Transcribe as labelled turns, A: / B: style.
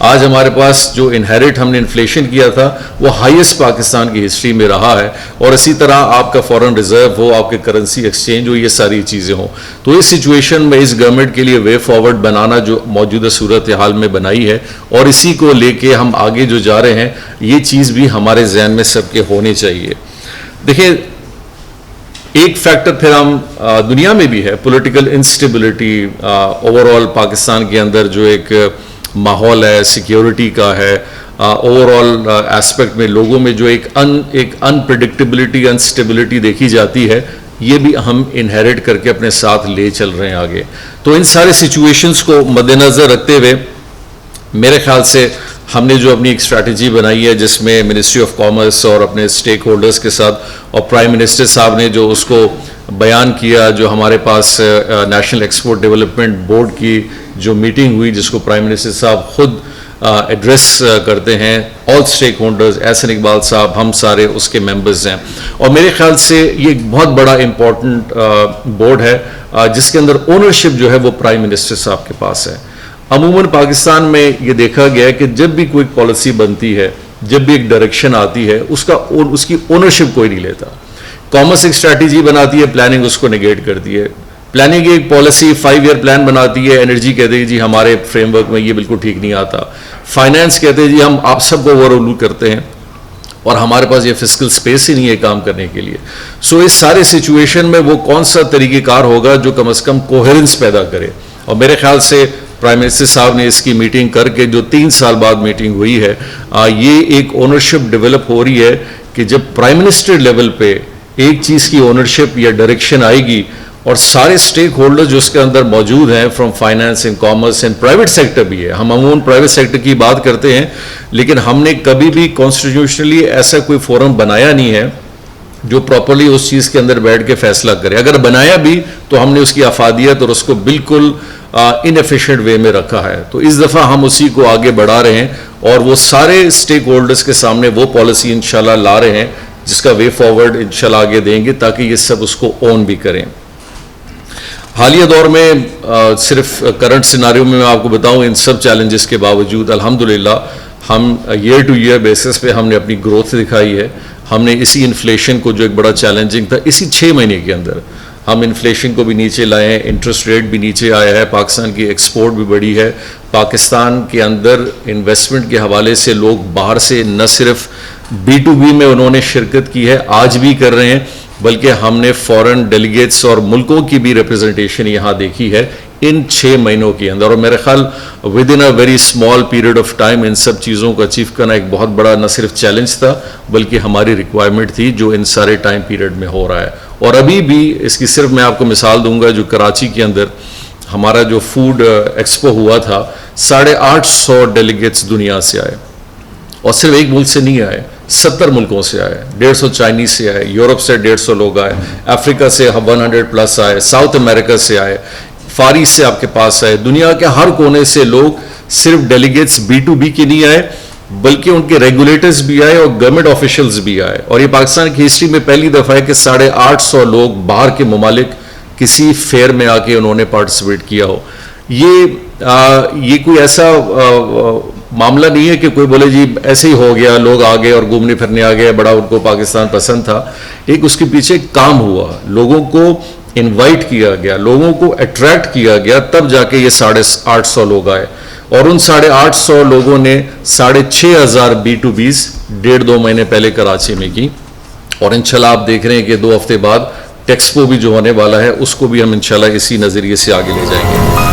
A: آج ہمارے پاس جو انہیریٹ ہم نے انفلیشن کیا تھا وہ ہائیسٹ پاکستان کی ہسٹری میں رہا ہے, اور اسی طرح آپ کا فورن ریزرو ہو, آپ کے کرنسی ایکسچینج ہو, یہ ساری چیزیں ہوں. تو اس سچویشن میں اس گورنمنٹ کے لیے وے فارورڈ بنانا جو موجودہ صورتحال میں بنائی ہے, اور اسی کو لے کے ہم آگے جو جا رہے ہیں, یہ چیز بھی ہمارے ذہن میں سب کے ہونی چاہیے. دیکھیں ایک فیکٹر پھر ہم دنیا میں بھی ہے, political instability over all Pakistan کے اندر جو ایک ماحول ہے سیکیورٹی کا ہے, اوور آل ایسپیکٹ میں لوگوں میں جو ایک انپریڈکٹیبلٹی انسٹیبلٹی دیکھی جاتی ہے, یہ بھی ہم انہیریٹ کر کے اپنے ساتھ لے چل رہے ہیں آگے. تو ان سارے سچویشنز کو مد نظر رکھتے ہوئے میرے خیال سے ہم نے جو اپنی ایک اسٹریٹجی بنائی ہے, جس میں منسٹری آف کامرس اور اپنے اسٹیک ہولڈرز کے ساتھ اور پرائم منسٹر صاحب نے جو اس کو بیان کیا, جو ہمارے پاس نیشنل ایکسپورٹ ڈیولپمنٹ بورڈ کی جو میٹنگ ہوئی جس کو پرائم منسٹر صاحب خود ایڈریس کرتے ہیں, آل اسٹیک ہولڈرز, احسن اقبال صاحب, ہم سارے اس کے ممبرز ہیں. اور میرے خیال سے یہ ایک بہت بڑا امپورٹنٹ بورڈ ہے جس کے اندر اونرشپ جو ہے وہ پرائم منسٹر صاحب کے پاس ہے. عموماً پاکستان میں یہ دیکھا گیا ہے کہ جب بھی کوئی پالیسی بنتی ہے, جب بھی ایک ڈائریکشن آتی ہے, اس کی اونرشپ کوئی نہیں لیتا. کامرس ایک اسٹریٹجی بناتی ہے, پلاننگ اس کو نیگیٹ کرتی ہے. پلاننگ ایک پالیسی 5 ایئر پلان بناتی ہے, انرجی کہتے ہیں جی ہمارے فریم ورک میں یہ بالکل ٹھیک نہیں آتا. فائنانس کہتے ہیں جی ہم آپ سب کو اوور رول کرتے ہیں اور ہمارے پاس یہ فسکل سپیس ہی نہیں ہے کام کرنے کے لیے. سو اس سارے سچویشن میں وہ کون سا طریقہ کار ہوگا جو کم از کم کوہیرنس پیدا کرے. اور میرے خیال سے پرائم منسٹر صاحب نے اس کی میٹنگ کر کے جو 3 سال بعد میٹنگ ہوئی ہے, یہ ایک اونرشپ ڈیولپ ہو رہی ہے کہ جب پرائم منسٹر لیول پہ ایک چیز کی اونرشپ یا ڈائریکشن آئے گی اور سارے اسٹیک ہولڈر جو اس کے اندر موجود ہیں from finance and commerce and private sector بھی ہے, ہم عموماً پرائیویٹ سیکٹر کی بات کرتے ہیں لیکن ہم نے کبھی بھی کانسٹیٹیوشنلی ایسا کوئی فورم بنایا نہیں ہے جو پراپرلی اس چیز کے اندر بیٹھ کے فیصلہ کرے. اگر بنایا بھی تو ہم نے اس کی افادیت اور اس کو بالکل انیفیشینٹ وے میں رکھا ہے. تو اس دفعہ ہم اسی کو آگے بڑھا رہے ہیں اور وہ سارے اسٹیک ہولڈرز کے سامنے وہ پالیسی انشاءاللہ لا رہے ہیں جس کا وے فارورڈ انشاءاللہ آگے دیں گے تاکہ یہ سب اس کو اون بھی کریں. حالیہ دور میں صرف کرنٹ سیناریو میں آپ کو بتاؤں, ان سب چیلنجز کے باوجود الحمدللہ ہم ایئر ٹو ایئر بیسس پہ ہم نے اپنی گروتھ دکھائی ہے. ہم نے اسی انفلیشن کو جو ایک بڑا چیلنجنگ تھا, اسی 6 مہینے کے اندر ہم انفلیشن کو بھی نیچے لائے ہیں, انٹرسٹ ریٹ بھی نیچے آیا ہے, پاکستان کی ایکسپورٹ بھی بڑھی ہے, پاکستان کے اندر انویسٹمنٹ کے حوالے سے لوگ باہر سے نہ صرف B2B میں انہوں نے شرکت کی ہے, آج بھی کر رہے ہیں, بلکہ ہم نے فورن ڈیلیگیٹس اور ملکوں کی بھی ریپرزنٹیشن یہاں دیکھی ہے ان 6 مہینوں کے اندر. اور میرے خیال within a very small period of time ان سب چیزوں کو اچیو کرنا ایک بہت بڑا نہ صرف چیلنج تھا بلکہ ہماری ریکوائرمنٹ تھی جو ان سارے ٹائم پیریڈ میں ہو رہا ہے. اور ابھی بھی اس کی صرف میں آپ کو مثال دوں گا, جو کراچی کے اندر ہمارا جو فوڈ ایکسپو ہوا تھا, 850 ڈیلیگیٹس دنیا سے آئے, اور صرف ایک ملک سے نہیں آئے, 70 ملکوں سے آئے, 150 چائنیز سے آئے, یورپ سے 150 لوگ آئے, افریقہ سے 100+ آئے, ساؤتھ امریکہ سے آئے, فار ایسٹ سے آپ کے پاس آئے, دنیا کے ہر کونے سے لوگ. صرف ڈیلیگیٹس B2B کے نہیں آئے بلکہ ان کے ریگولیٹرز بھی آئے اور گورنمنٹ آفیشلز بھی آئے. اور یہ پاکستان کی ہسٹری میں پہلی دفعہ ہے کہ 850 لوگ باہر کے ممالک کسی فیئر میں آ کے انہوں نے پارٹیسپیٹ کیا ہو. یہ کوئی ایسا معاملہ نہیں ہے کہ کوئی بولے جی ایسے ہی ہو گیا, لوگ آ گئے اور گھومنے پھرنے آ گئے, بڑا ان کو پاکستان پسند تھا. ایک اس کے پیچھے کام ہوا, لوگوں کو انوائٹ کیا گیا, لوگوں کو اٹریکٹ کیا گیا, تب جا کے یہ 850 لوگ آئے. اور ان 850 لوگوں نے 6500 B2Bs 1.5-2 مہینے پہلے کراچی میں کی. اور انشاءاللہ آپ دیکھ رہے ہیں کہ 2 ہفتے بعد ٹیکسپو بھی جو ہونے والا ہے اس کو بھی ہم انشاءاللہ اسی نظریے سے آگے لے جائیں گے.